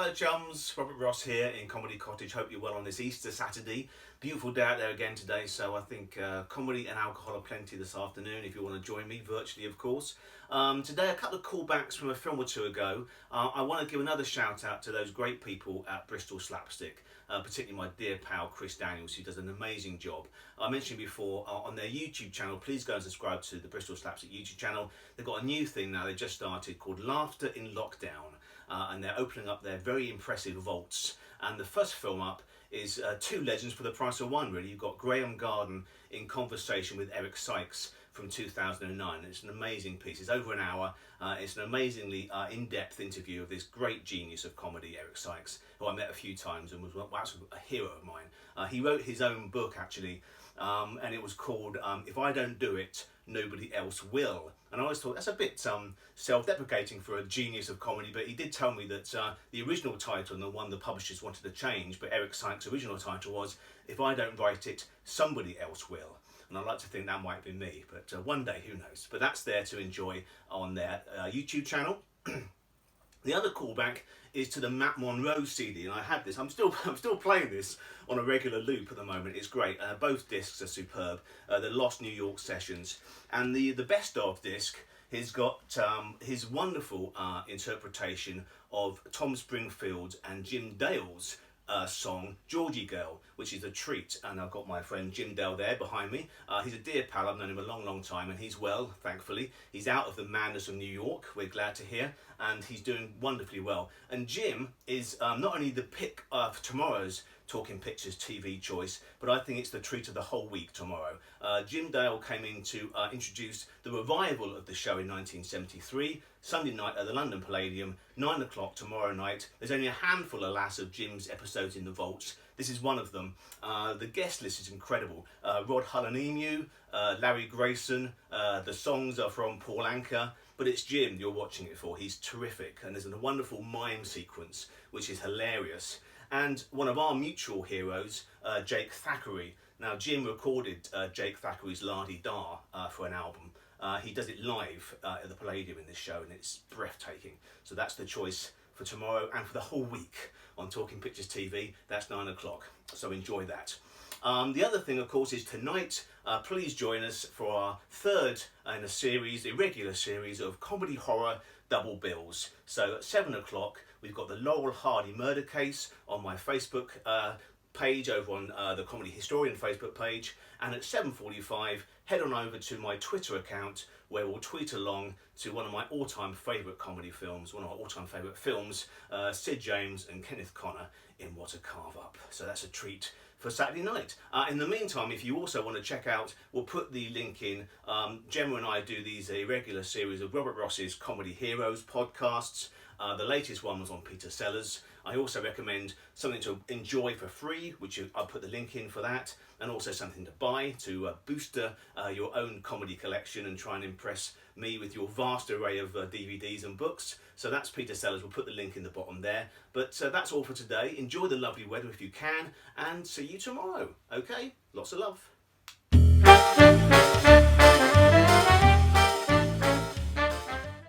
Hello chums, Robert Ross here in Comedy Cottage. Hope you're well on this Easter Saturday. Beautiful day out there again today, so I think comedy and alcohol are plenty this afternoon if you want to join me, virtually of course. Today a couple of callbacks from a film or two ago. I want to give another shout out to those great people at Bristol Slapstick, particularly my dear pal Chris Daniels, who does an amazing job. I mentioned before on their YouTube channel, please go and subscribe to the Bristol Slapstick YouTube channel. They've got a new thing now they just started called Laughter in Lockdown. And they're opening up their very impressive vaults. And the first film up is two legends for the price of one, really. You've got Graham Garden in conversation with Eric Sykes from 2009. It's an amazing piece. It's over an hour. It's an amazingly in-depth interview of this great genius of comedy, Eric Sykes, who I met a few times and was a hero of mine. He wrote his own book, actually, and it was called If I Don't Do It, Nobody Else Will. And I always thought that's a bit self-deprecating for a genius of comedy, but he did tell me that the original title and the one the publishers wanted to change, but Eric Sykes' original title was If I Don't Write It, Somebody Else Will. And I like to think that might be me, but one day, who knows. But that's there to enjoy on their YouTube channel. The other callback is to the Matt Monro CD, and I had this. I'm still playing this on a regular loop at the moment. It's great. Both discs are superb. The Lost New York sessions, and the best of disc has got his wonderful interpretation of Tom Springfield's and Jim Dale's song Georgie Girl, which is a treat. And I've got my friend Jim Dale there behind me. He's a dear pal. I've known him a long time, and he's well, thankfully. He's out of the madness of New York, we're glad to hear, and he's doing wonderfully well. And Jim is not only the pick for tomorrow's Talking Pictures TV choice, but I think it's the treat of the whole week tomorrow. Jim Dale came in to introduce the revival of the show in 1973, Sunday night at the London Palladium, 9 o'clock tomorrow night. There's only a handful, alas, of Jim's episodes in the vaults. This is one of them. The guest list is incredible. Rod Hull-Emu, Larry Grayson, the songs are from Paul Anka, but it's Jim you're watching it for. He's terrific, and there's a wonderful mime sequence which is hilarious. And one of our mutual heroes, Jake Thackeray. Now, Jim recorded Jake Thackeray's La Di Da for an album. He does it live at the Palladium in this show, and it's breathtaking. So that's the choice for tomorrow and for the whole week on Talking Pictures TV. That's 9 o'clock, so enjoy that. The other thing, of course, is tonight, please join us for our third in a series, the irregular series of comedy horror double bills. So at 7 o'clock, we've got the Laurel Hardy murder case on my Facebook page, over on the Comedy Historian Facebook page, and at 7:45 head on over to my Twitter account where we'll tweet along to one of my all-time favourite comedy films, one of my all-time favourite films, Sid James and Kenneth Connor in What a Carve Up. So that's a treat for Saturday night. In the meantime, if you also want to check out, we'll put the link in, Gemma and I do these irregular series of Robert Ross's Comedy Heroes podcasts. The latest one was on Peter Sellers. I also recommend something to enjoy for free, which I'll put the link in for that, and also something to buy to booster your own comedy collection and try and impress me with your vast array of DVDs and books. So that's Peter Sellers. We'll put the link in the bottom there. But that's all for today. Enjoy the lovely weather if you can, and see you tomorrow. Okay? Lots of love.